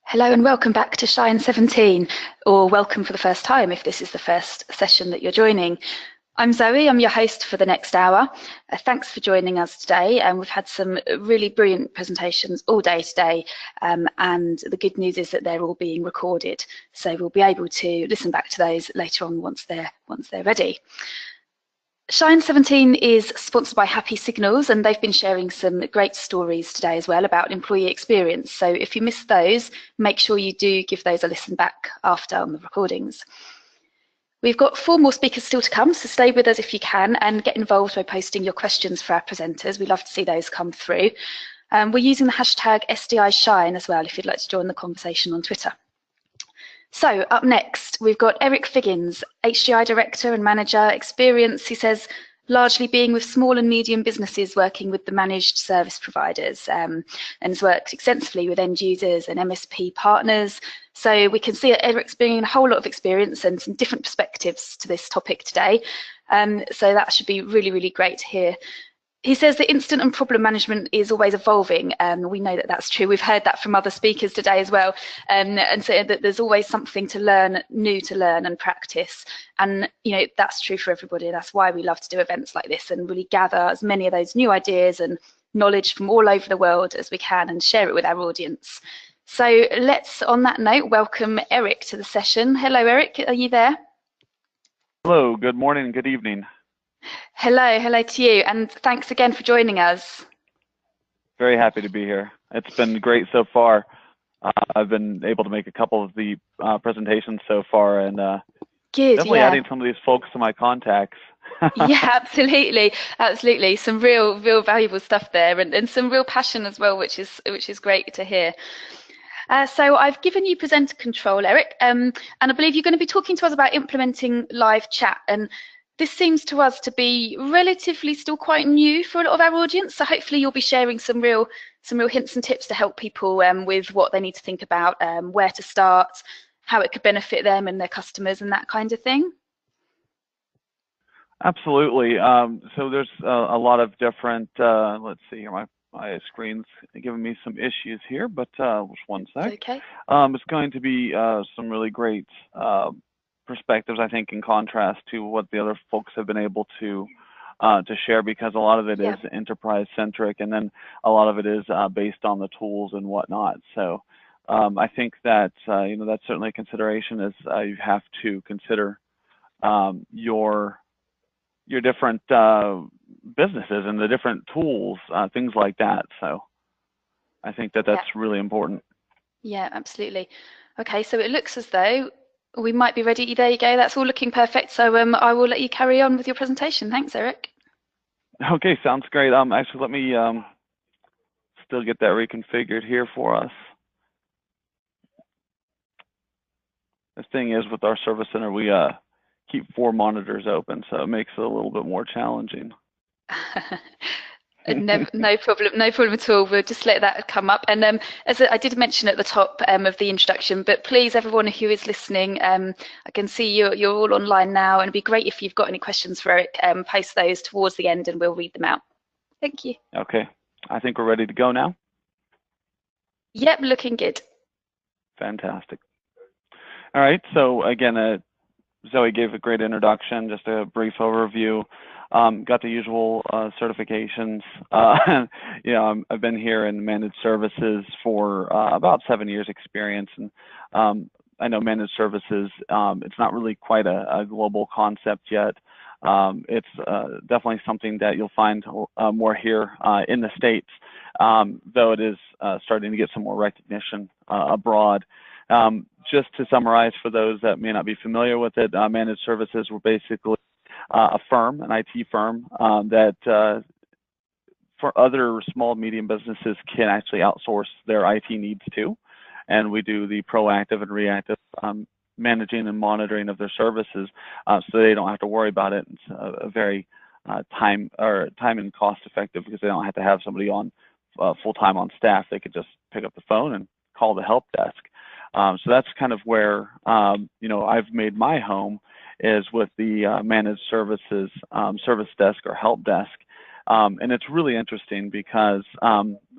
Hello and welcome back to Shine17, or welcome for the first time if this is the first session that you're joining. I'm Zoe, I'm your host for the next hour. Thanks for joining us today. We've had some really brilliant presentations all day today, and the good news is that they're all being recorded, so we'll be able to listen back to those later on once they're ready. Shine17 is sponsored by Happy Signals, and they've been sharing some great stories today as well about employee experience. So if you missed those, make sure you do give those a listen back after on the recordings. We've got 4 more speakers still to come, so stay with us if you can and get involved by posting your questions for our presenters. We love to see those come through. We're using the hashtag SDIShine as well if you'd like to join the conversation on Twitter. So up next, we've got Eric Figgins, HDI Director and Manager, experience, he says, largely being with small and medium businesses working with the managed service providers, and has worked extensively with end users and MSP partners. So we can see that Eric's bringing a whole lot of experience and some different perspectives to this topic today. So that should be really, really great to hear. He says that incident and problem management is always evolving. We know that that's true. We've heard that from other speakers today as well, and so that there's always something to learn, new to learn and practice. And that's true for everybody. That's why we love to do events like this and really gather as many of those new ideas and knowledge from all over the world as we can and share it with our audience. So let's, on that note, welcome Eric to the session. Hello, Eric. Are you there? Hello. Good morning. Good evening. Hello to you, and thanks again for joining us. Very happy to be here. It's been great so far. I've been able to make a couple of the presentations so far, and definitely adding some of these folks to my contacts. Yeah, absolutely. Some real valuable stuff there, and some real passion as well, which is great to hear. So I've given you presenter control, Eric, and I believe you're going to be talking to us about implementing live chat. And this seems to us to be relatively still quite new for a lot of our audience, so hopefully you'll be sharing some real hints and tips to help people with what they need to think about, where to start, how it could benefit them and their customers and that kind of thing. Absolutely. So there's a lot of different, let's see here, my screen's giving me some issues here, but just one sec. Okay. It's going to be some really great perspectives, I think, in contrast to what the other folks have been able to share, because a lot of it is enterprise centric, and then a lot of it is based on the tools and whatnot. So I think that that's certainly a consideration, as you have to consider your different businesses and the different tools, things like that. So I think that that's really important. Yeah, absolutely. Okay, so it looks as though we might be ready. There you go. That's all looking perfect. So I will let you carry on with your presentation. Thanks, Eric. Okay, sounds great. Actually, let me still get that reconfigured here for us. The thing is, with our service center, we keep 4 monitors open, so it makes it a little bit more challenging. No problem at all. We'll just let that come up. And as I did mention at the top of the introduction, but please, everyone who is listening, I can see you're all online now, and it'd be great if you've got any questions for Eric, post those towards the end and we'll read them out. Thank you. Okay, I think we're ready to go now. Yep, looking good. Fantastic. All right, so again, Zoe gave a great introduction, just a brief overview. Got the usual certifications. I've been here in managed services for about 7 years experience, and I know managed services, it's not really quite a global concept yet. It's definitely something that you'll find more here in the States, though it is starting to get some more recognition abroad. Just to summarize for those that may not be familiar with it, managed services were basically a firm, an IT firm, that for other small, medium businesses can actually outsource their IT needs to. And we do the proactive and reactive managing and monitoring of their services, so they don't have to worry about it. It's a very time and cost effective, because they don't have to have somebody on full-time on staff. They could just pick up the phone and call the help desk. So that's kind of where I've made my home, is with the managed services service desk or help desk. And it's really interesting because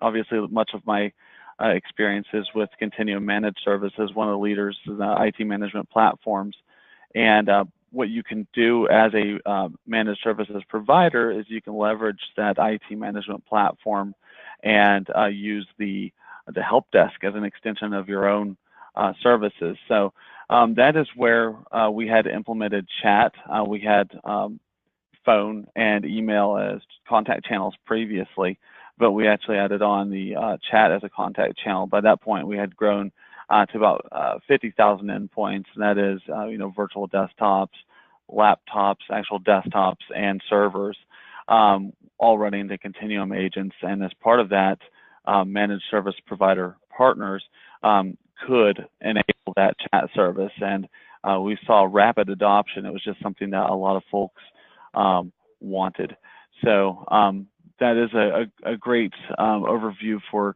obviously much of my experiences with Continuum Managed Services, one of the leaders in the IT management platforms. And what you can do as a managed services provider is you can leverage that IT management platform and use the help desk as an extension of your own services. So that is where we had implemented chat. We had phone and email as contact channels previously, but we actually added on the chat as a contact channel. By that point, we had grown to about 50,000 endpoints, and that is, virtual desktops, laptops, actual desktops, and servers, all running the Continuum agents. And as part of that, managed service provider partners could enable that chat service, and we saw rapid adoption. It was just something that a lot of folks wanted. So that is a great overview for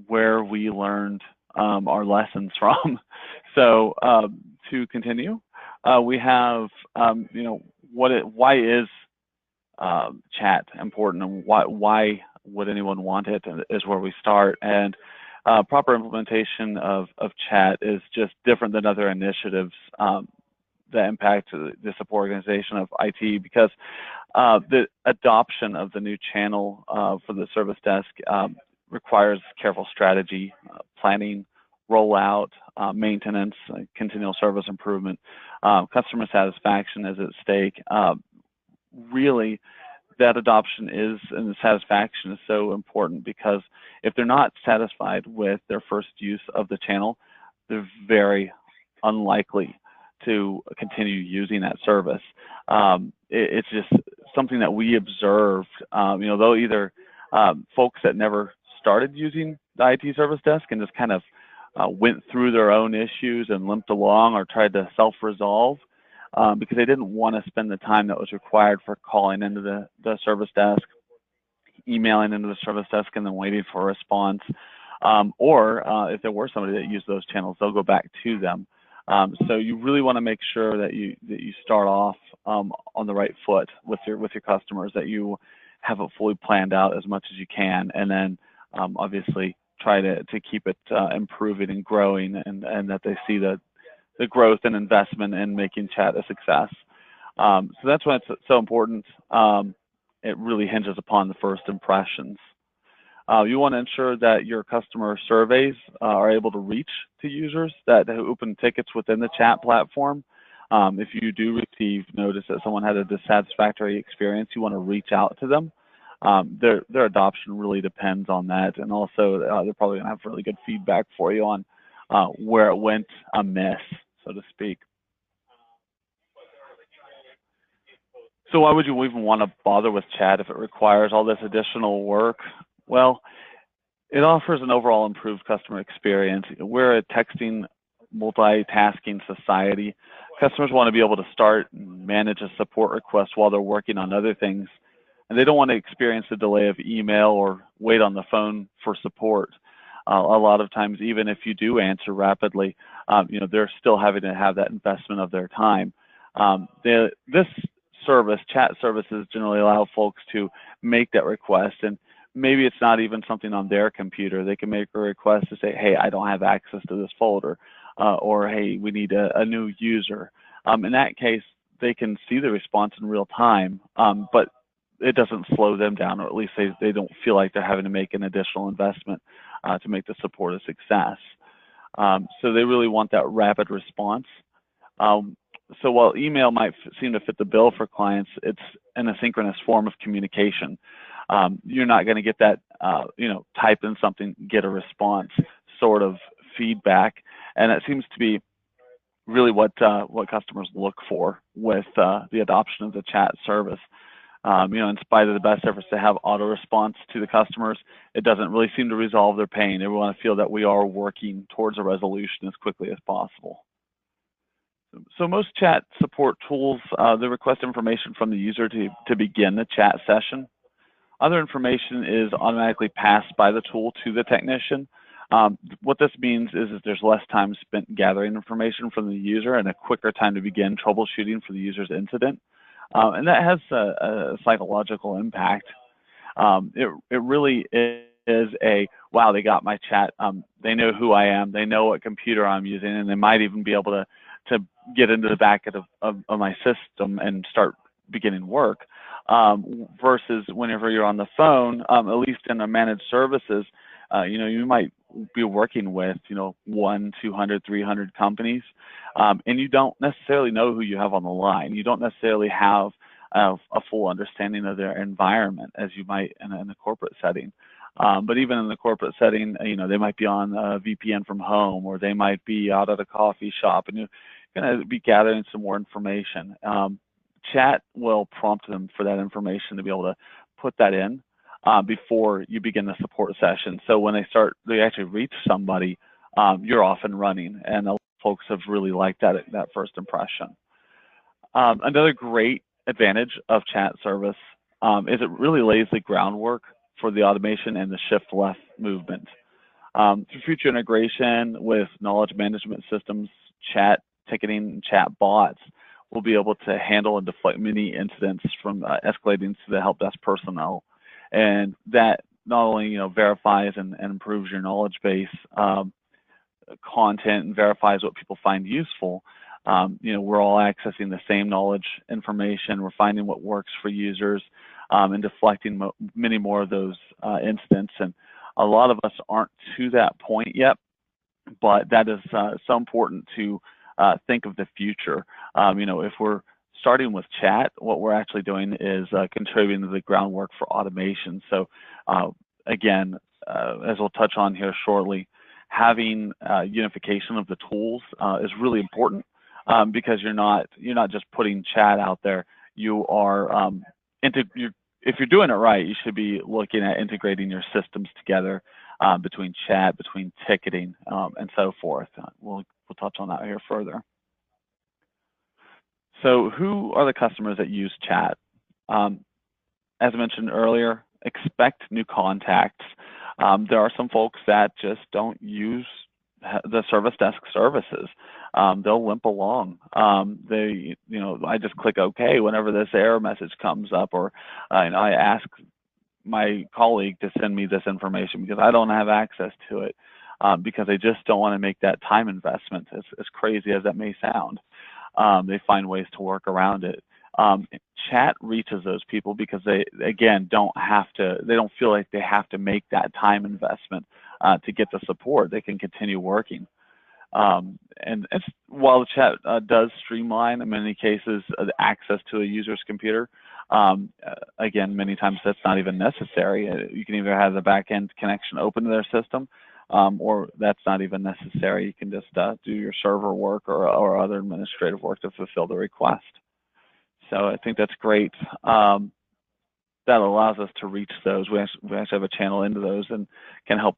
where we learned our lessons from. So to continue, we have, why is chat important, and why would anyone want it, is where we start. And proper implementation of chat is just different than other initiatives that impact the support organization of IT, because the adoption of the new channel for the service desk requires careful strategy, planning, rollout, maintenance, continual service improvement, customer satisfaction is at stake. Really, that adoption and the satisfaction is so important, because if they're not satisfied with their first use of the channel, they're very unlikely to continue using that service. It's just something that we observed. Though either folks that never started using the IT service desk and just kind of went through their own issues and limped along, or tried to self-resolve because they didn't want to spend the time that was required for calling into the service desk, emailing into the service desk, and then waiting for a response. Or if there were somebody that used those channels, they'll go back to them. So you really want to make sure that you start off on the right foot with your customers, that you have it fully planned out as much as you can, and then obviously try to keep it improving and growing, and that they see the growth and investment in making chat a success. So that's why it's so important. It really hinges upon the first impressions. You want to ensure that your customer surveys are able to reach to users that open tickets within the chat platform. If you do receive notice that someone had a dissatisfactory experience, you want to reach out to them. Their adoption really depends on that, and also they're probably going to have really good feedback for you on where it went amiss, so to speak. So why would you even want to bother with chat if it requires all this additional work? Well, it offers an overall improved customer experience. We're a texting, multitasking society. Customers want to be able to start and manage a support request while they're working on other things, and they don't want to experience the delay of email or wait on the phone for support. A lot of times, even if you do answer rapidly, they're still having to have that investment of their time. This service, chat services, generally allow folks to make that request, and maybe it's not even something on their computer. They can make a request to say, hey, I don't have access to this folder, or hey, we need a new user. In that case, they can see the response in real time, but it doesn't slow them down, or at least they don't feel like they're having to make an additional investment to make the support a success. So they really want that rapid response. So while email might seem to fit the bill for clients, it's an asynchronous form of communication. You're not going to get that, type in something, get a response sort of feedback, and that seems to be really what customers look for with the adoption of the chat service. In spite of the best efforts to have auto response to the customers, it doesn't really seem to resolve their pain. They want to feel that we are working towards a resolution as quickly as possible. So most chat support tools, they request information from the user to begin the chat session. Other information is automatically passed by the tool to the technician. What this means is that there's less time spent gathering information from the user and a quicker time to begin troubleshooting for the user's incident. And that has a psychological impact. It really is is wow, they got my chat. They know who I am. They know what computer I'm using, and they might even be able to get into the back end of my system and start beginning work. Versus whenever you're on the phone, at least in the managed services, you might be working with 1, 200, 300 companies, and you don't necessarily know who you have on the line. You don't necessarily have a full understanding of their environment as you might in a corporate setting. But even in the corporate setting, they might be on a VPN from home, or they might be out at a coffee shop, and you're going to be gathering some more information. Chat will prompt them for that information to be able to put that in before you begin the support session. So when they actually reach somebody, you're off and running, and folks have really liked that first impression. Another great advantage of chat service is it really lays the groundwork for the automation and the shift left movement. Through future integration with knowledge management systems, chat ticketing, and chat bots will be able to handle and deflect many incidents from escalating to the help desk personnel. And that not only verifies and improves your knowledge base content and verifies what people find useful. We're all accessing the same knowledge information. We're finding what works for users and deflecting many more of those incidents. And a lot of us aren't to that point yet, but that is so important to think of the future. If we're starting with chat, what we're actually doing is contributing to the groundwork for automation. So again, as we'll touch on here shortly, having unification of the tools is really important because you're not just putting chat out there. You are if you're doing it right, you should be looking at integrating your systems together between chat, between ticketing, and so forth. We'll touch on that here further. So who are the customers that use chat? As I mentioned earlier, expect new contacts. There are some folks that just don't use the service desk services. They'll limp along. I just click OK whenever this error message comes up, or I ask my colleague to send me this information because I don't have access to it because they just don't want to make that time investment, as crazy as that may sound. They find ways to work around it. Chat reaches those people because they, again, don't feel like they have to make that time investment to get the support. They can continue working. And while the chat does streamline, in many cases, the access to a user's computer, again, many times that's not even necessary. You can either have the back-end connection open to their system, or that's not even necessary. You can just do your server work or other administrative work to fulfill the request. So I think that's great. That allows us to reach those. We actually have a channel into those and can help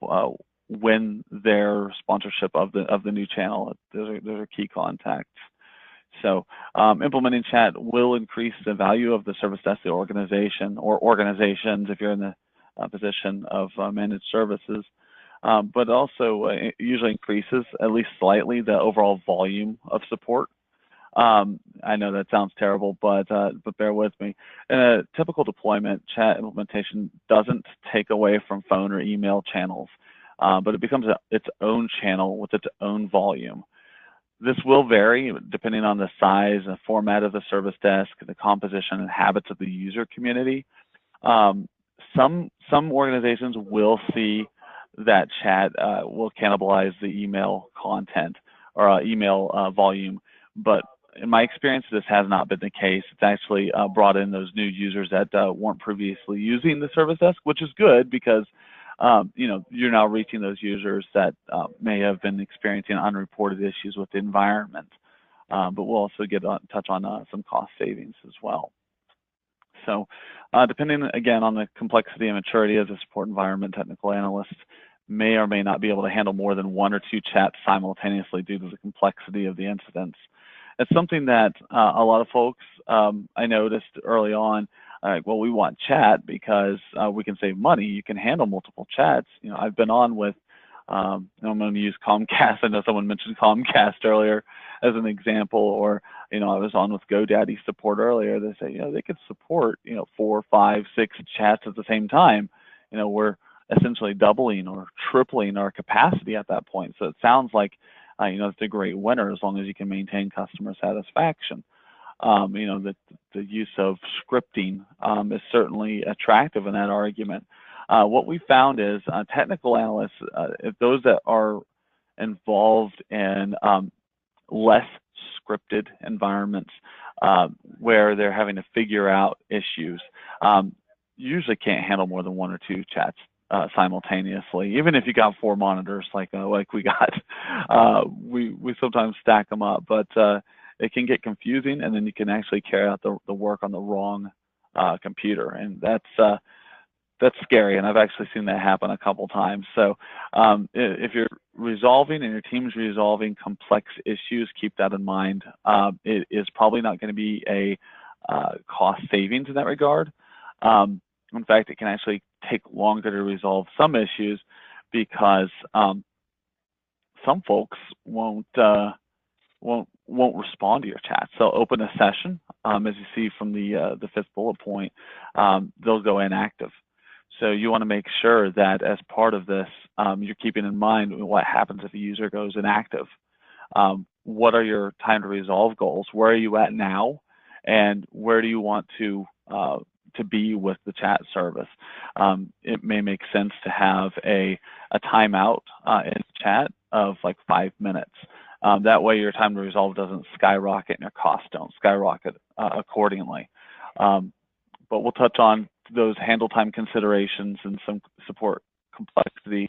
win their sponsorship of the new channel. Those are key contacts. So implementing chat will increase the value of the service desk, the organization, or organizations if you're in the position of managed services. But also usually increases, at least slightly, the overall volume of support. I know that sounds terrible, but bear with me. In a typical deployment, chat implementation doesn't take away from phone or email channels, but it becomes its own channel with its own volume. This will vary depending on the size and format of the service desk, the composition and habits of the user community. Some organizations will see that chat will cannibalize the email content or email volume, but in my experience, this has not been the case. It's actually brought in those new users that weren't previously using the service desk, which is good because you're now reaching those users that may have been experiencing unreported issues with the environment. But we'll also touch on some cost savings as well. So depending, again, on the complexity and maturity of the support environment, technical analysts may or may not be able to handle more than 1 or 2 chats simultaneously due to the complexity of the incidents. It's something that a lot of folks, I noticed early on, well, we want chat because we can save money. You can handle multiple chats. I've been on with, I'm going to use Comcast. I know someone mentioned Comcast earlier as an example, or, I was on with GoDaddy support earlier. They say, they could support, 4, 5, 6 chats at the same time. We're essentially doubling or tripling our capacity at that point. So it sounds like, it's a great winner as long as you can maintain customer satisfaction. The use of scripting is certainly attractive in that argument. What we found is technical analysts, if those that are involved in less scripted environments where they're having to figure out issues, usually can't handle more than 1 or 2 chats simultaneously. Even if you got 4 monitors like we got, we sometimes stack them up, but it can get confusing, and then you can actually carry out the work on the wrong computer, and that's scary, and I've actually seen that happen a couple times. So if you're resolving and your team's resolving complex issues, keep that in mind. It is probably not going to be a cost savings in that regard. In fact, it can actually take longer to resolve some issues because some folks won't respond to your chats. They'll open a session, as you see from the 5th bullet point, they'll go inactive. So you want to make sure that as part of this, you're keeping in mind what happens if a user goes inactive. What are your time to resolve goals? Where are you at now? And where do you want to be with the chat service? It may make sense to have a timeout in chat of like 5 minutes. That way your time to resolve doesn't skyrocket and your costs don't skyrocket accordingly. But we'll touch on those handle time considerations and some support complexity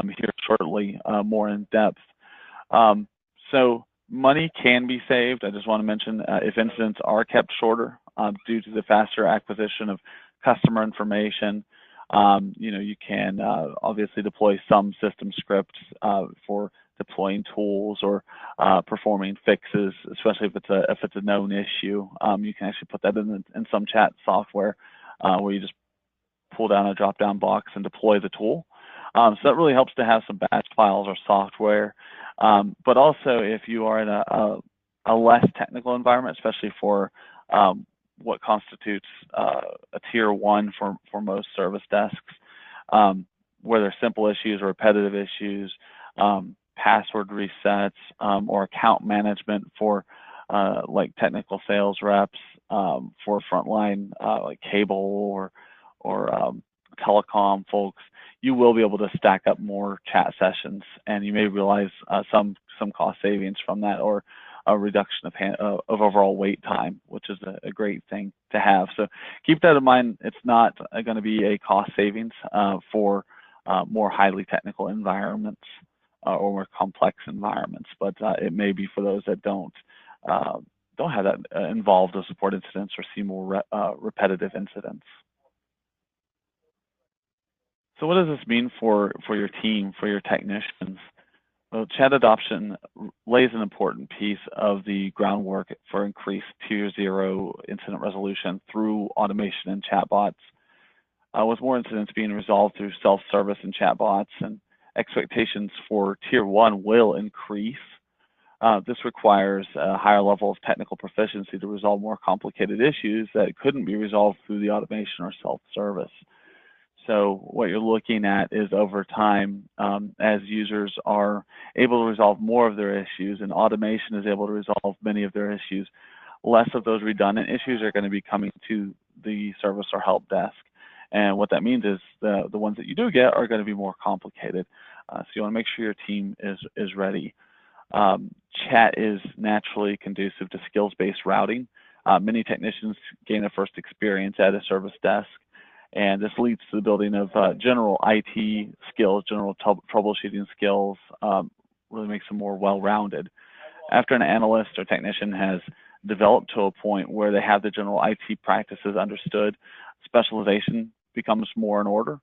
here shortly, more in depth. So money can be saved. I just want to mention if incidents are kept shorter due to the faster acquisition of customer information, you can obviously deploy some system scripts for deploying tools or performing fixes, especially if it's a known issue. You can actually put that in some chat software where you just pull down a drop-down box and deploy the tool. So that really helps to have some batch files or software. But also, if you are in a less technical environment, especially for what constitutes a tier 1 for most service desks, where there's simple issues or repetitive issues, password resets, or account management for like technical sales reps, for frontline like cable or telecom folks, you will be able to stack up more chat sessions, and you may realize some cost savings from that, or a reduction of overall wait time, which is a great thing to have. So keep that in mind. It's not going to be a cost savings for more highly technical environments or more complex environments, but it may be for those that don't have that involved with support incidents or see more repetitive incidents. So what does this mean for your team, for your technicians? Well, chat adoption lays an important piece of the groundwork for increased tier 0 incident resolution through automation and chatbots. With more incidents being resolved through self-service and chatbots, and expectations for tier 1 will increase. This requires a higher level of technical proficiency to resolve more complicated issues that couldn't be resolved through the automation or self-service. So what you're looking at is over time, as users are able to resolve more of their issues and automation is able to resolve many of their issues, less of those redundant issues are going to be coming to the service or help desk. And what that means is the ones that you do get are going to be more complicated. So you want to make sure your team is ready. Chat is naturally conducive to skills-based routing. Many technicians gain a first experience at a service desk, and this leads to the building of general IT skills, general troubleshooting skills, really makes them more well-rounded. After an analyst or technician has developed to a point where they have the general IT practices understood, specialization becomes more in order.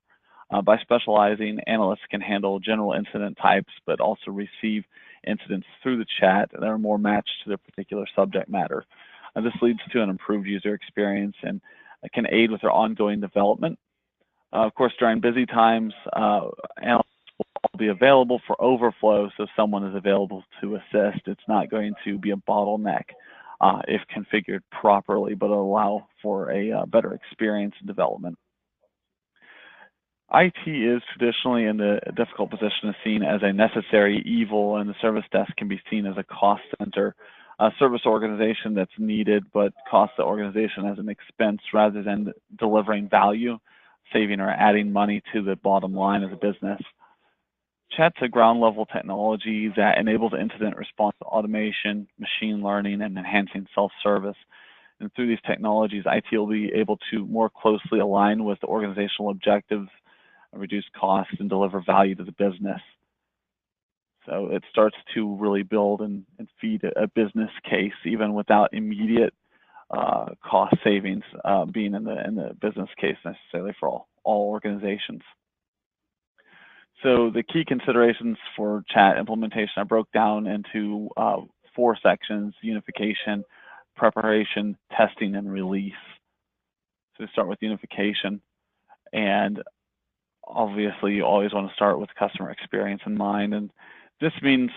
By specializing, analysts can handle general incident types, but also receive incidents through the chat that are more matched to their particular subject matter. This leads to an improved user experience and can aid with their ongoing development. Of course, during busy times, analysts will be available for overflow, so someone is available to assist. It's not going to be a bottleneck if configured properly, but it'll allow for a better experience and development. IT is traditionally in the difficult position of seen as a necessary evil, and the service desk can be seen as a cost center, a service organization that's needed but costs the organization as an expense rather than delivering value, saving or adding money to the bottom line of the business. Chat's a ground level technology that enables incident response automation, machine learning, and enhancing self-service. And through these technologies, IT will be able to more closely align with the organizational objectives, reduce costs, and deliver value to the business. So it starts to really build and feed a business case, even without immediate cost savings being in the business case necessarily for all organizations. So the key considerations for chat implementation I broke down into 4 sections: unification, preparation, testing, and release. So start with unification, and obviously you always want to start with customer experience in mind, and this means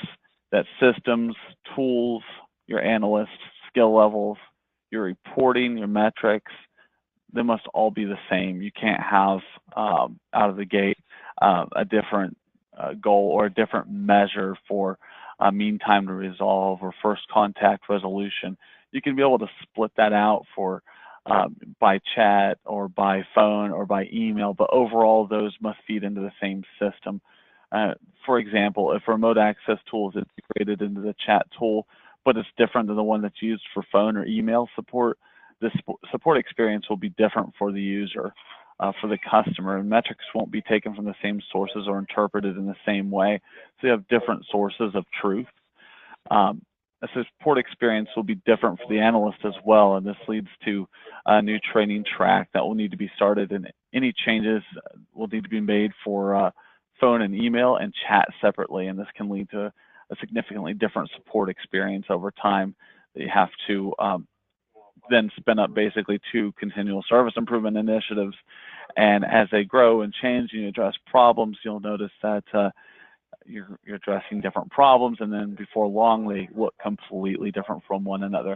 that systems, tools, your analysts, skill levels, your reporting, your metrics, they must all be the same. You can't have out of the gate a different goal or a different measure for mean time to resolve or first contact resolution. You can be able to split that out for by chat or by phone or by email, but overall those must feed into the same system. For example, if a remote access tool is integrated into the chat tool, but it's different than the one that's used for phone or email support, the support experience will be different for the user, for the customer, and metrics won't be taken from the same sources or interpreted in the same way. So you have different sources of truth. The support experience will be different for the analyst as well, and this leads to a new training track that will need to be started, and any changes will need to be made for phone and email and chat separately, and this can lead to a significantly different support experience over time that you have to then spin up basically 2 continual service improvement initiatives. And as they grow and change and you address problems, you'll notice that you're addressing different problems, and then before long they look completely different from one another.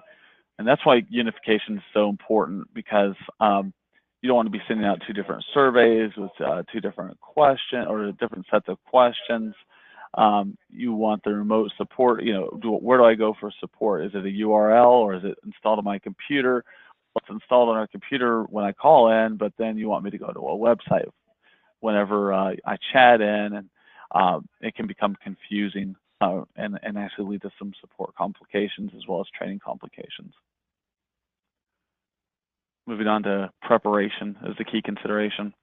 And that's why unification is so important, because you don't want to be sending out 2 different surveys with 2 different questions or different sets of questions. You want the remote support, where do I go for support? Is it a URL or is it installed on my computer? What's installed on our computer when I call in, but then you want me to go to a website whenever I chat in, and it can become confusing and actually lead to some support complications as well as training complications. Moving on to preparation as the key consideration.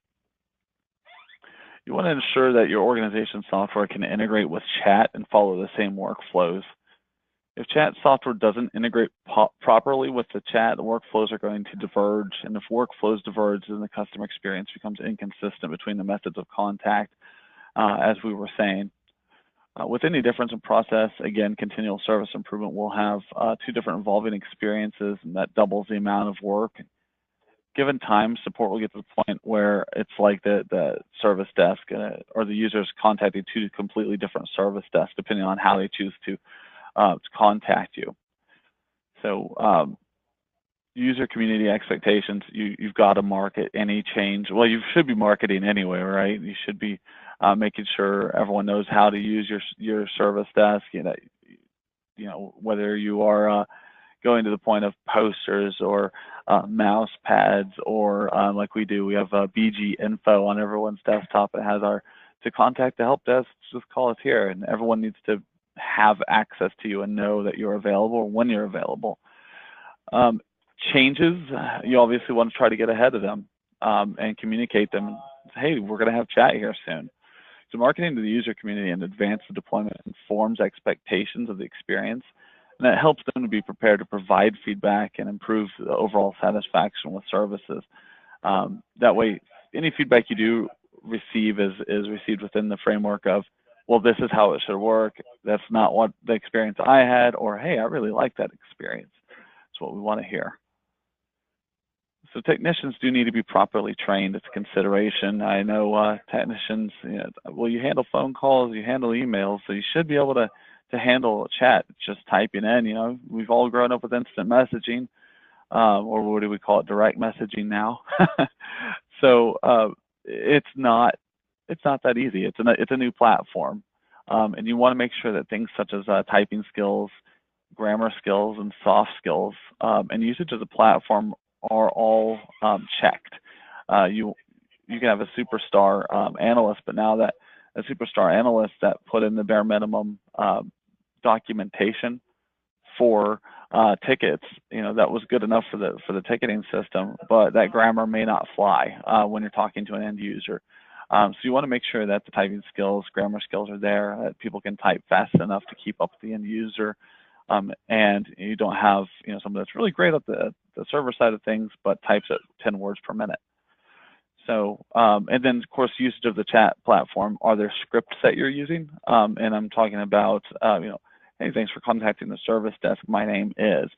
You want to ensure that your organization software can integrate with chat and follow the same workflows. If chat software doesn't integrate properly with the chat, the workflows are going to diverge, and if workflows diverge, then the customer experience becomes inconsistent between the methods of contact, as we were saying. With any difference in process, again, continual service improvement will have 2 different involving experiences, and that doubles the amount of work. Given time, support will get to the point where it's like the service desk or the users contacting 2 completely different service desks, depending on how they choose to contact you. So user community expectations, you've got to market any change. Well, you should be marketing anyway, right? You should be making sure everyone knows how to use your service desk. Whether you are going to the point of posters or mouse pads, or like we do, we have BG info on everyone's desktop. It has our to contact the help desk, just call us here, and everyone needs to have access to you and know that you're available when you're available. Changes, you obviously want to try to get ahead of them and communicate them. Hey, we're going to have chat here soon. So marketing to the user community in advance of deployment informs expectations of the experience, and that helps them to be prepared to provide feedback and improve the overall satisfaction with services. That way, any feedback you do receive is received within the framework of, well, this is how it should work. That's not what the experience I had, or hey, I really like that experience. That's what we want to hear. So technicians do need to be properly trained. It's a consideration. I know technicians, well, you handle phone calls, you handle emails, so you should be able to handle chat, just typing in. We've all grown up with instant messaging, or what do we call it, direct messaging now. So it's not it's not that easy. It's a new platform, and you want to make sure that things such as typing skills, grammar skills, and soft skills, and usage of the platform are all checked. You can have a superstar analyst, but now that a superstar analyst that put in the bare minimum documentation for tickets, that was good enough for the ticketing system, but that grammar may not fly when you're talking to an end user. So you want to make sure that the typing skills, grammar skills are there, that people can type fast enough to keep up with the end user, and you don't have someone that's really great at the server side of things, but types at 10 words per minute. So, and then of course, usage of the chat platform. Are there scripts that you're using? And I'm talking about, hey, thanks for contacting the service desk. My name is.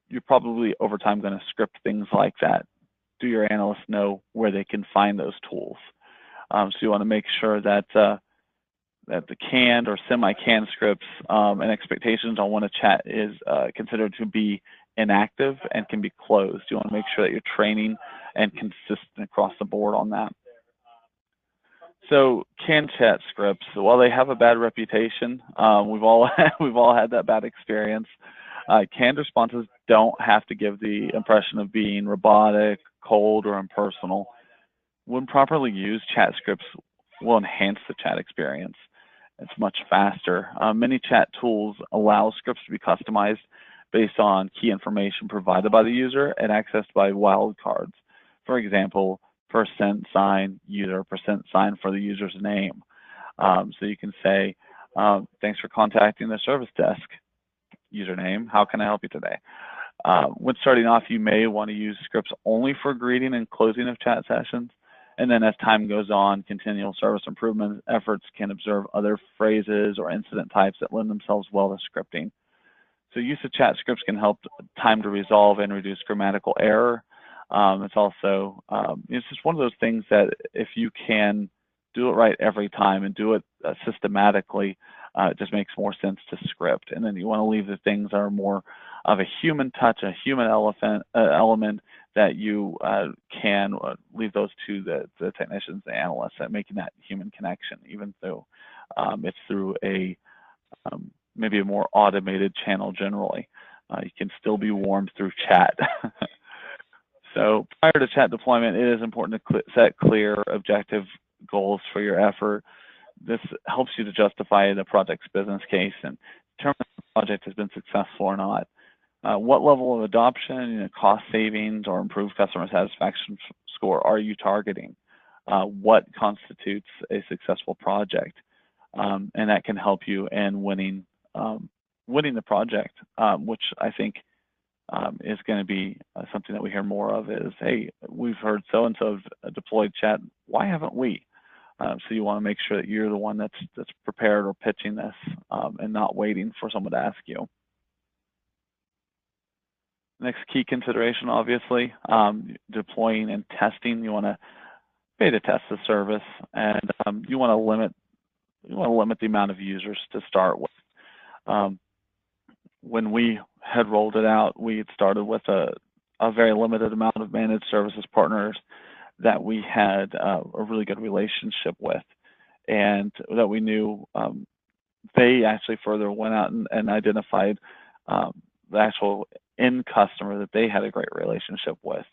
You're probably over time going to script things like that. Do your analysts know where they can find those tools? So you want to make sure that that the canned or semi-canned scripts and expectations on when a chat is considered to be inactive and can be closed. You want to make sure that you're training and consistent across the board on that. So canned chat scripts, while they have a bad reputation, we've all had that bad experience. Canned responses don't have to give the impression of being robotic, cold, or impersonal. When properly used, chat scripts will enhance the chat experience. It's much faster. Many chat tools allow scripts to be customized based on key information provided by the user and accessed by wildcards. For example, %sign user, %sign for the user's name. So you can say, thanks for contacting the service desk. Username, how can I help you today? When starting off, you may want to use scripts only for greeting and closing of chat sessions. And then as time goes on, continual service improvement efforts can observe other phrases or incident types that lend themselves well to scripting. So use of chat scripts can help time to resolve and reduce grammatical error. It's also, it's just one of those things that if you can do it right every time and do it systematically, it just makes more sense to script. And then you want to leave the things that are more of a human touch, a human element that you can leave those to the technicians, the analysts, at making that human connection, even though it's through a maybe a more automated channel generally. You can still be warmed through chat. So prior to chat deployment, it is important to set clear objective goals for your effort. This helps you to justify the project's business case and determine if the project has been successful or not. What level of adoption, cost savings, or improved customer satisfaction score are you targeting? What constitutes a successful project? And that can help you in winning the project, which I think is going to be something that we hear more of is, hey, we've heard so-and-so deployed chat. Why haven't we? So you want to make sure that you're the one that's prepared or pitching this and not waiting for someone to ask you. Next key consideration, obviously, deploying and testing. You want to beta test the service, and you want to limit the amount of users to start with. When we had rolled it out, we had started with a very limited amount of managed services partners that we had a really good relationship with, and that we knew they actually further went out and identified the actual end customer that they had a great relationship with.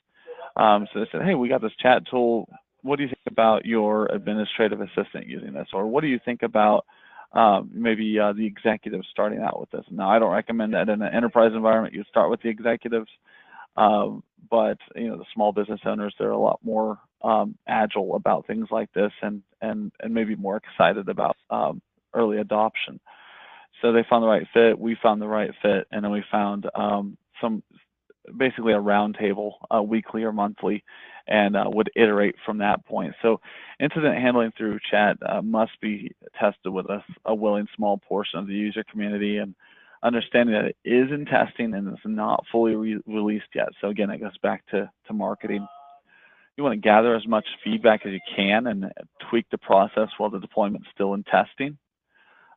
So they said, hey, we got this chat tool. What do you think about your administrative assistant using this? Or what do you think about maybe the executives starting out with this? Now, I don't recommend that in an enterprise environment you start with the executives, but the small business owners, they're a lot more agile about things like this and maybe more excited about early adoption. So they found the right fit, we found the right fit, and then we found basically a round table, weekly or monthly, and would iterate from that point. So incident handling through chat must be tested with a willing small portion of the user community, and understanding that it is in testing and it's not fully released yet. So again, it goes back to marketing. You want to gather as much feedback as you can and tweak the process while the deployment's still in testing.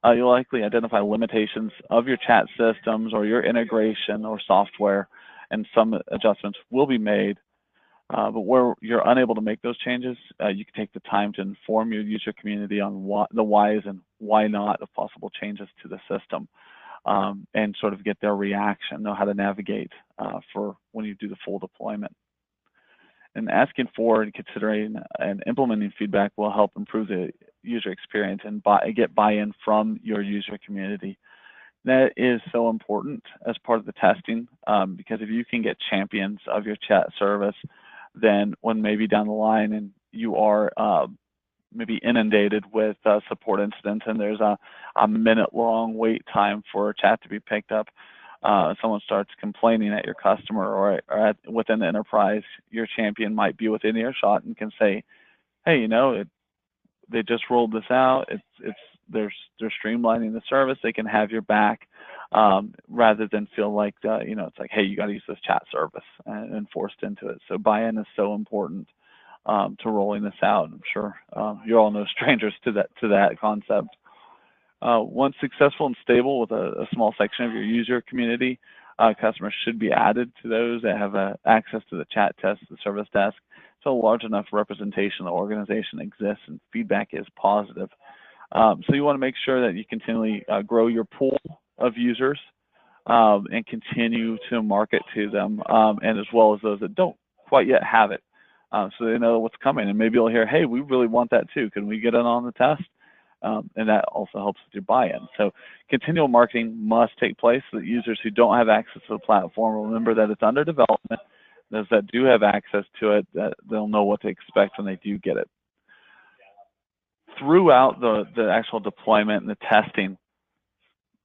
You'll likely identify limitations of your chat systems or your integration or software, and some adjustments will be made. But where you're unable to make those changes, you can take the time to inform your user community on the whys and why not of possible changes to the system, and sort of get their reaction, know how to navigate for when you do the full deployment. And asking for and considering and implementing feedback will help improve the user experience and get buy-in from your user community. That is so important as part of the testing, because if you can get champions of your chat service, then when maybe down the line and you are maybe inundated with support incidents and there's a minute-long wait time for a chat to be picked up, someone starts complaining at your customer or within the enterprise, your champion might be within earshot and can say, hey, they just rolled this out. They're streamlining the service. They can have your back, rather than feel like it's like, hey, you got to use this chat service and forced into it. So buy-in is so important to rolling this out. I'm sure you're all no strangers to that concept. Once successful and stable with a small section of your user community, customers should be added to those that have access to the chat test, the service desk. So a large enough representation of the organization exists and feedback is positive. So you want to make sure that you continually grow your pool of users and continue to market to them, and as well as those that don't quite yet have it, so they know what's coming. And maybe you'll hear, hey, we really want that too. Can we get it on the test? And that also helps with your buy-in. So continual marketing must take place so that users who don't have access to the platform will remember that it's under development. Those that do have access to it, that they'll know what to expect when they do get it. Throughout the actual deployment and the testing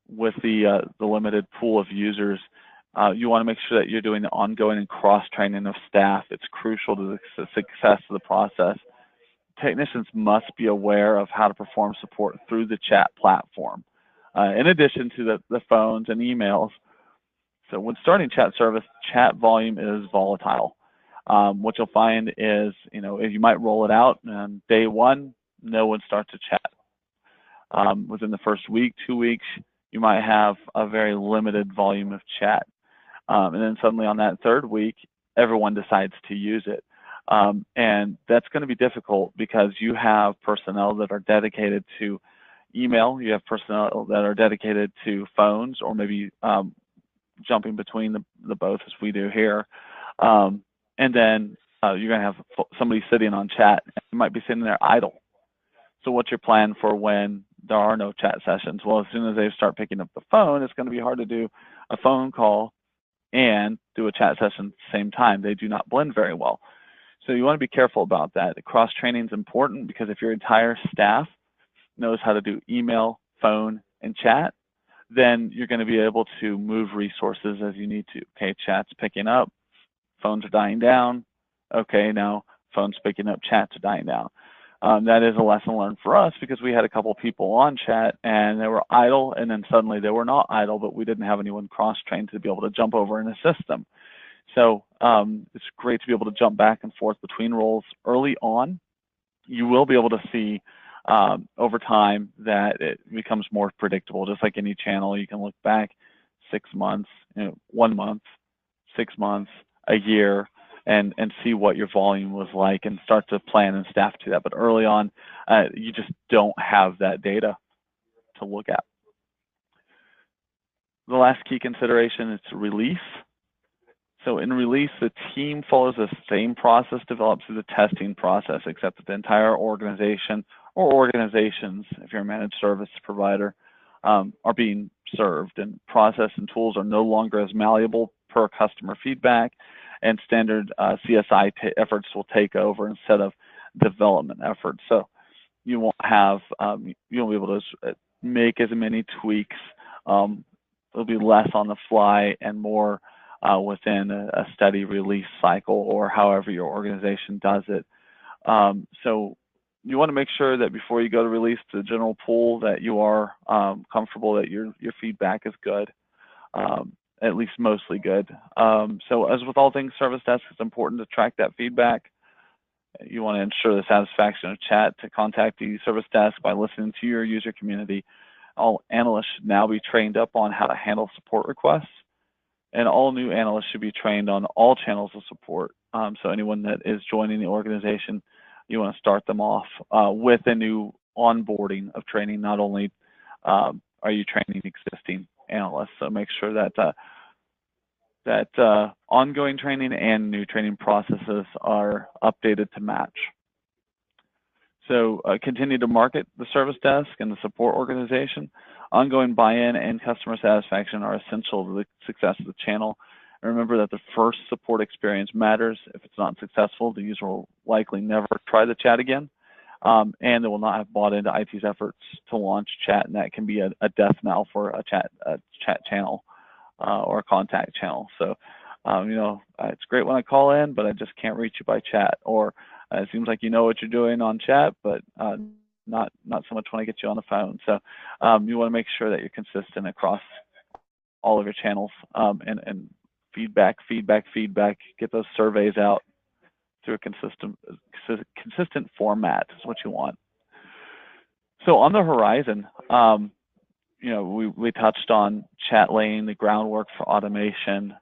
with the limited pool of users, you want to make sure that you're doing the ongoing and cross-training of staff. It's crucial to the success of the process. Technicians must be aware of how to perform support through the chat platform, in addition to the phones and emails. So when starting chat service, chat volume is volatile. What you'll find is, if you might roll it out on day one, no one starts to chat. Within the first week, 2 weeks, you might have a very limited volume of chat. And then suddenly on that third week, everyone decides to use it. And that's going to be difficult because you have personnel that are dedicated to email, you have personnel that are dedicated to phones, or maybe jumping between the both as we do here. And then you're going to have somebody sitting on chat. You might be sitting there idle. So what's your plan for when there are no chat sessions? Well, as soon as they start picking up the phone, it's going to be hard to do a phone call and do a chat session at the same time. They do not blend very well. So you want to be careful about that. The cross-training is important because if your entire staff knows how to do email, phone, and chat, then you're going to be able to move resources as you need to. Okay, chat's picking up, phones are dying down. Okay, now phones picking up, chats are dying down. That is a lesson learned for us because we had a couple people on chat and they were idle, and then suddenly they were not idle, but we didn't have anyone cross-trained to be able to jump over and assist them. So it's great to be able to jump back and forth between roles early on. You will be able to see over time that it becomes more predictable. Just like any channel, you can look back 6 months, 1 month, 6 months, a year, and see what your volume was like and start to plan and staff to that. But early on, you just don't have that data to look at. The last key consideration is release. So in release, the team follows the same process developed through the testing process, except that the entire organization or organizations, if you're a managed service provider, are being served, and process and tools are no longer as malleable per customer feedback, and standard CSI efforts will take over instead of development efforts. So you won't have, you won't be able to make as many tweaks. It'll be less on the fly and more within a steady release cycle, or however your organization does it. So you want to make sure that before you go to release to the general pool that you are comfortable that your feedback is good, at least mostly good. So as with all things service desk, it's important to track that feedback. You want to ensure the satisfaction of chat to contact the service desk by listening to your user community. All analysts should now be trained up on how to handle support requests, and all new analysts should be trained on all channels of support So anyone that is joining the organization, you want to start them off with a new onboarding of training. Not only are you training existing analysts, so make sure that ongoing training and new training processes are updated to match. So continue to market the service desk and the support organization. Ongoing buy-in and customer satisfaction are essential to the success of the channel. And remember that the first support experience matters. If it's not successful, the user will likely never try the chat again, and they will not have bought into IT's efforts to launch chat, and that can be a death knell for a chat channel or a contact channel. So, it's great when I call in, but I just can't reach you by chat, or it seems like you know what you're doing on chat, but not so much when I get you on the phone. So you want to make sure that you're consistent across all of your channels, and feedback. Get those surveys out through a consistent format is what you want. So on the horizon, we touched on chat laying the groundwork for automation,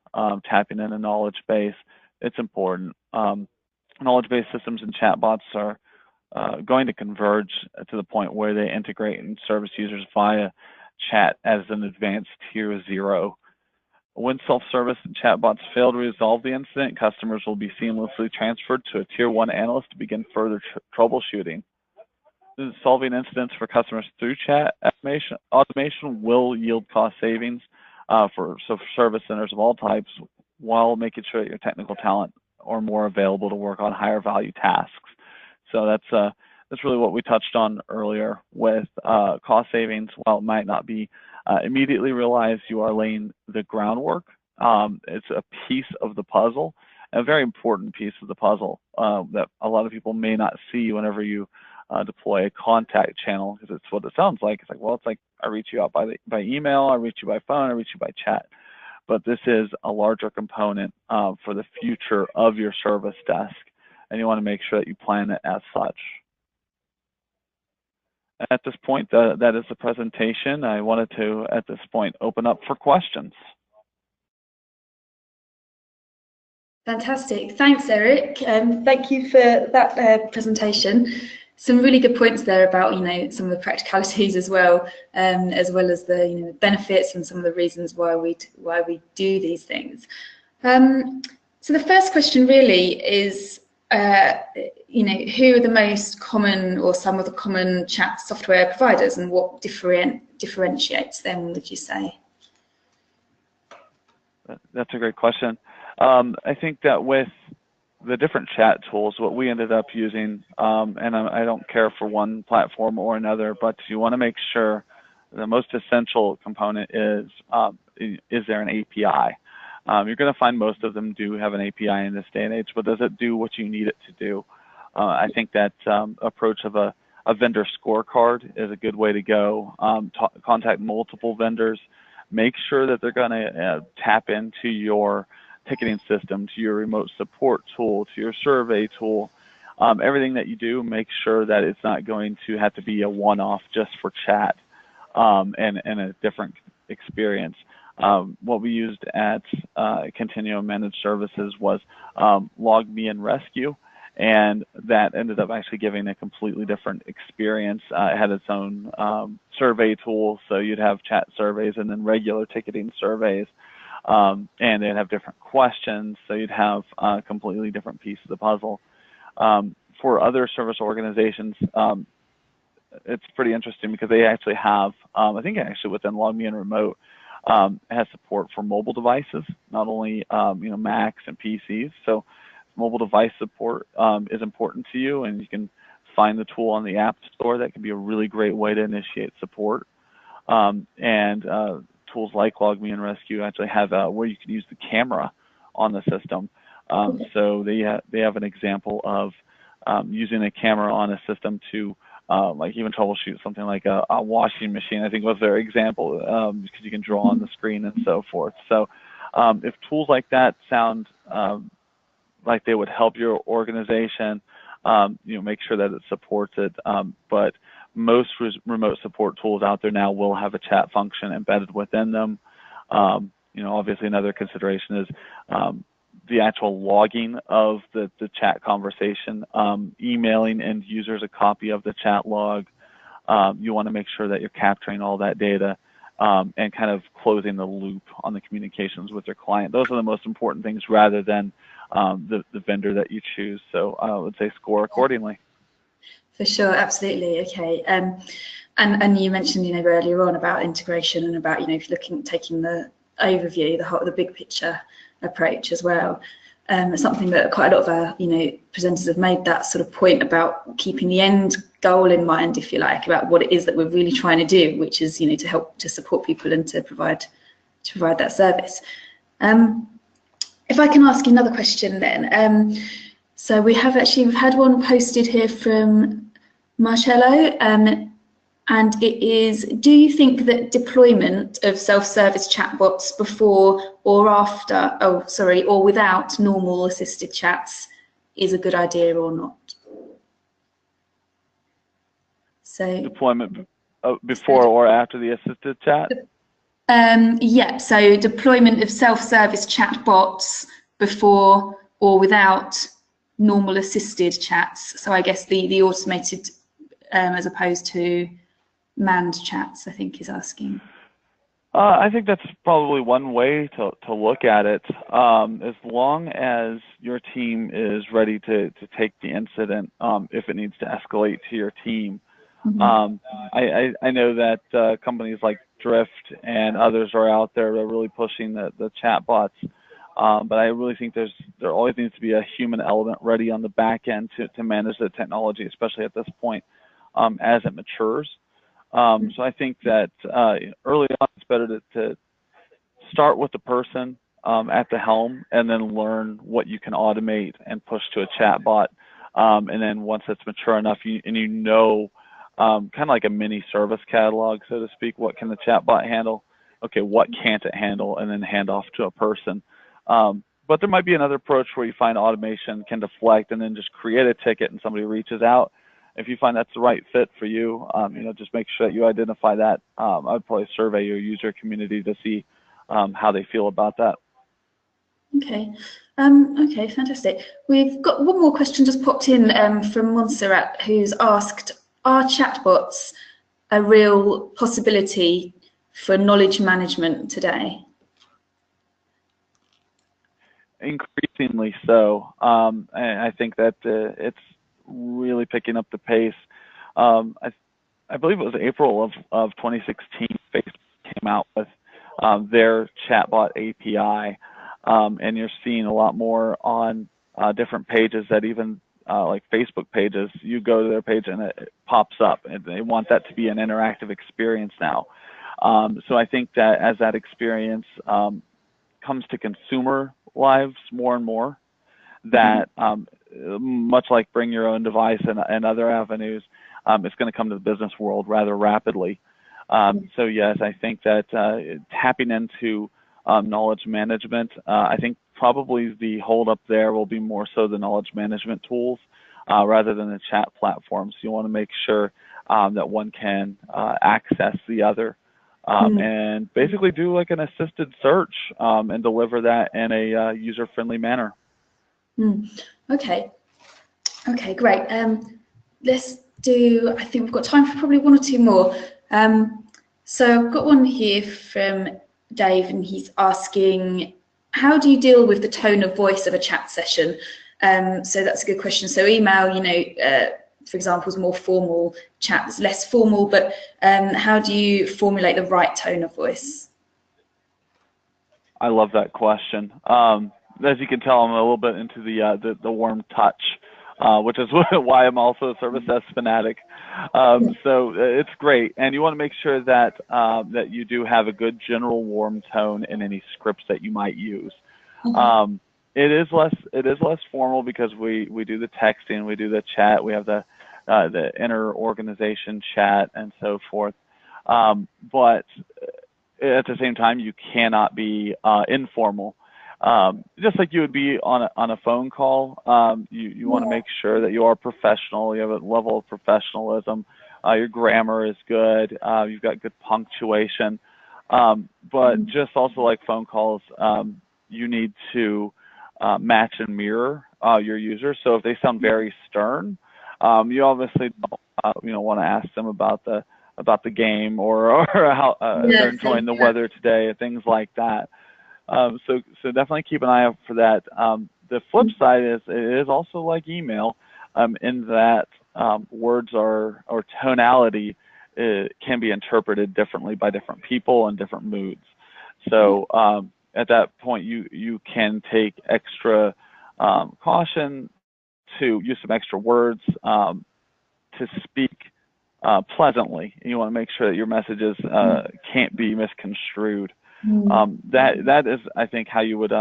tapping in a knowledge base. It's important. Knowledge-based systems and chatbots are going to converge to the point where they integrate and service users via chat as an advanced tier 0. When self-service and chatbots fail to resolve the incident, customers will be seamlessly transferred to a tier 1 analyst to begin further troubleshooting. Solving incidents for customers through chat automation will yield cost savings for service centers of all types, while making sure that your technical talent are more available to work on higher value tasks. So that's really what we touched on earlier with cost savings. While it might not be immediately realized, you are laying the groundwork. It's a piece of the puzzle, a very important piece of the puzzle that a lot of people may not see whenever you deploy a contact channel, because it's what it sounds like. It's like I reach you out by email, I reach you by phone, I reach you by chat. But this is a larger component for the future of your service desk, and you want to make sure that you plan it as such. At this point, that is the presentation. I wanted to, at this point, open up for questions. Fantastic. Thanks, Eric. Thank you for that presentation. Some really good points there about, some of the practicalities as well as the benefits and some of the reasons why we do these things. So the first question really is, who are the most common or some of the common chat software providers, and what differentiates them, would you say? That's a great question. I think that with the different chat tools, what we ended up using, and I don't care for one platform or another, but you want to make sure the most essential component is there an API? You're going to find most of them do have an API in this day and age, but does it do what you need it to do? I think that approach of a vendor scorecard is a good way to go. Contact multiple vendors. Make sure that they're going to tap into your ticketing system, to your remote support tool, to your survey tool. Everything that you do, make sure that it's not going to have to be a one-off just for chat and a different experience. What we used at Continuum Managed Services was LogMe and Rescue, and that ended up actually giving a completely different experience. It had its own survey tool, so you'd have chat surveys and then regular ticketing surveys. And they'd have different questions, so you'd have a completely different piece of the puzzle. For other service organizations, it's pretty interesting because they actually have, I think actually within LogMe and Remote, it has support for mobile devices, not only Macs and PCs. So mobile device support is important to you, and you can find the tool on the App Store. That can be a really great way to initiate support. Tools like LogMe and Rescue actually have where you can use the camera on the system. So they have an example of using a camera on a system to like even troubleshoot something like a washing machine, I think was their example, because you can draw on the screen and so forth. So if tools like that sound like they would help your organization, make sure that it supports it. But most remote support tools out there now will have a chat function embedded within them. Obviously another consideration is the actual logging of the chat conversation, emailing end users a copy of the chat log. You want to make sure that you're capturing all that data and kind of closing the loop on the communications with your client. Those are the most important things rather than the vendor that you choose. So I would say score accordingly. For sure, absolutely. Okay. And you mentioned, earlier on about integration and about, taking the overview, the big picture approach as well. Something that quite a lot of our, presenters have made that sort of point about keeping the end goal in mind, if you like, about what it is that we're really trying to do, which is, to help to support people and to provide that service. If I can ask you another question then. So we've had one posted here from Marcello, and it is, do you think that deployment of self-service chatbots before or after, or without normal assisted chats is a good idea or not? So deployment before or after the assisted chat? Yeah, so deployment of self-service chatbots before or without normal assisted chats. So I guess the automated as opposed to manned chats, I think is asking. I think that's probably one way to look at it. As long as your team is ready to take the incident, if it needs to escalate to your team. Mm-hmm. I know that companies like Drift and others are out there that are really pushing the chat bots. But I really think there always needs to be a human element ready on the back end to manage the technology, especially at this point as it matures. So I think that early on it's better to start with the person at the helm and then learn what you can automate and push to a chat bot. And then once it's mature enough, kind of like a mini service catalog, so to speak, what can the chat bot handle? Okay, what can't it handle? And then hand off to a person. But there might be another approach where you find automation can deflect and then just create a ticket and somebody reaches out. If you find that's the right fit for you, just make sure that you identify that. I would probably survey your user community to see how they feel about that. Okay. Okay, fantastic. We've got one more question just popped in from Montserrat, who's asked, are chatbots a real possibility for knowledge management today? Increasingly so. And I think that it's really picking up the pace. I believe it was April of 2016, Facebook came out with their chatbot API, and you're seeing a lot more on different pages that even like Facebook pages, you go to their page and it pops up, and they want that to be an interactive experience now. So I think that as that experience comes to consumer lives more and more, that much like bring your own device and other avenues, it's going to come to the business world rather rapidly. So yes, I think that tapping into knowledge management, I think probably the hold up there will be more so the knowledge management tools rather than the chat platforms. You want to make sure that one can access the other and basically do like an assisted search and deliver that in a user-friendly manner. Okay. Okay, great. Let's do, I think we've got time for probably one or two more. So I've got one here from Dave, and he's asking, how do you deal with the tone of voice of a chat session? So that's a good question. So email, for example, is more formal, chat is less formal, but how do you formulate the right tone of voice? I love that question. As you can tell, I'm a little bit into the warm touch, which is why I'm also a service desk fanatic. So it's great, and you want to make sure that that you do have a good general warm tone in any scripts that you might use. It is less formal because we do the texting, we do the chat, we have the inter-organization chat and so forth. But at the same time, you cannot be informal. Just like you would be on a phone call, you want to make sure that you are professional, you have a level of professionalism, your grammar is good, you've got good punctuation. But just also like phone calls, you need to match and mirror your users. So if they sound very stern, you obviously don't want to ask them about the game or how they're enjoying the weather today, things like that. So definitely keep an eye out for that. The flip side is it is also like email, in that words or tonality can be interpreted differently by different people and different moods. So at that point, you can take extra caution to use some extra words to speak pleasantly. You want to make sure that your messages can't be misconstrued. That is, I think, how you would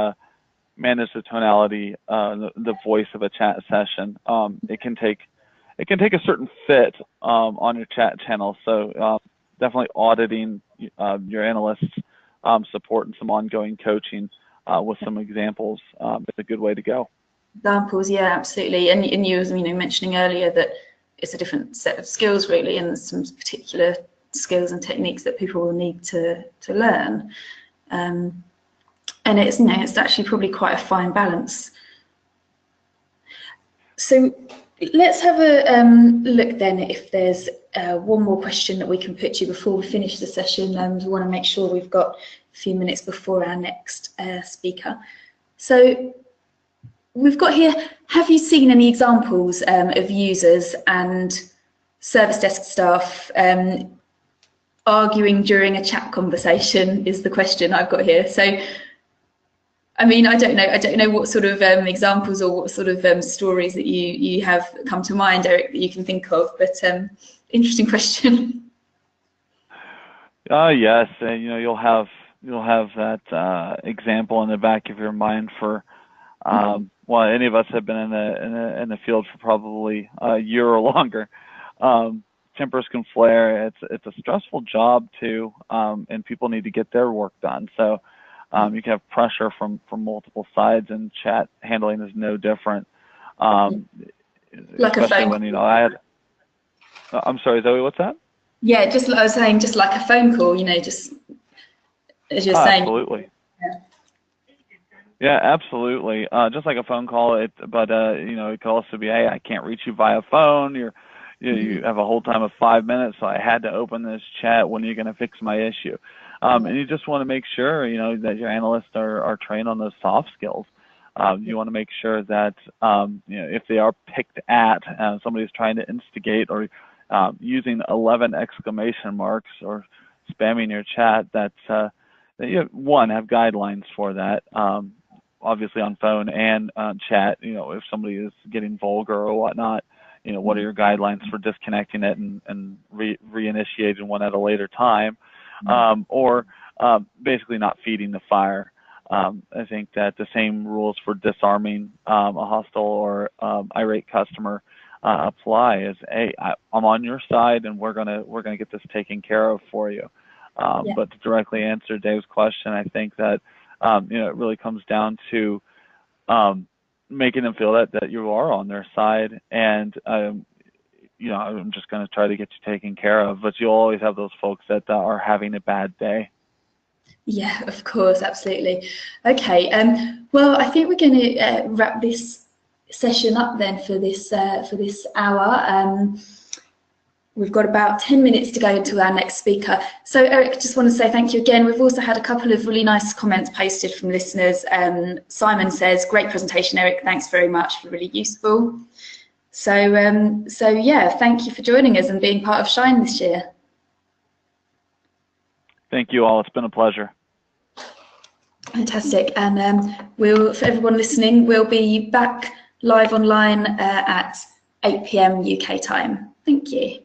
manage the tonality, the voice of a chat session. It can take a certain fit on your chat channel. So definitely auditing your analysts' support and some ongoing coaching with some examples is a good way to go. Examples, yeah, absolutely. And you were mentioning earlier that it's a different set of skills really, and some particular skills and techniques that people will need to learn. And it's actually probably quite a fine balance. So let's have a look then if there's one more question that we can put to you before we finish the session. We want to make sure we've got a few minutes before our next speaker. So we've got here, have you seen any examples of users and service desk staff arguing during a chat conversation is the question I've got here. So, I mean, I don't know what sort of examples or what sort of stories that you have come to mind, Eric, that you can think of, but interesting question. Yes, you'll have that example in the back of your mind for well, any of us have been in the field for probably a year or longer. Tempers can flare. It's a stressful job too, and people need to get their work done. So you can have pressure from multiple sides, and chat handling is no different. Like a phone call. When I'm sorry, Zoe, what's that? Yeah, I was saying, just like a phone call, just as you're saying. Absolutely. Yeah, absolutely. Just like a phone call, it could also be, hey, I can't reach you via phone. You have a hold time of 5 minutes, so I had to open this chat. When are you going to fix my issue? And you just want to make sure, that your analysts are trained on those soft skills. You want to make sure that, if they are picked at, somebody's trying to instigate or using 11 exclamation marks or spamming your chat, that you have guidelines for that. Obviously on phone and chat, if somebody is getting vulgar or whatnot, what are your guidelines for disconnecting it and reinitiating one at a later time, or basically not feeding the fire. I think that the same rules for disarming a hostile or irate customer apply. Is, hey, I'm on your side, and we're gonna get this taken care of for you. But to directly answer Dave's question, I think that it really comes down to making them feel that you are on their side, and I'm just going to try to get you taken care of. But you'll always have those folks that are having a bad day. Yeah, of course, absolutely. Okay, well, I think we're going to wrap this session up then for this hour. We've got about 10 minutes to go until our next speaker. So Eric, just want to say thank you again. We've also had a couple of really nice comments posted from listeners. Simon says, great presentation, Eric. Thanks very much, really useful. So yeah, thank you for joining us and being part of Shine this year. Thank you all. It's been a pleasure. Fantastic. And for everyone listening, we'll be back live online at 8 p.m. UK time. Thank you.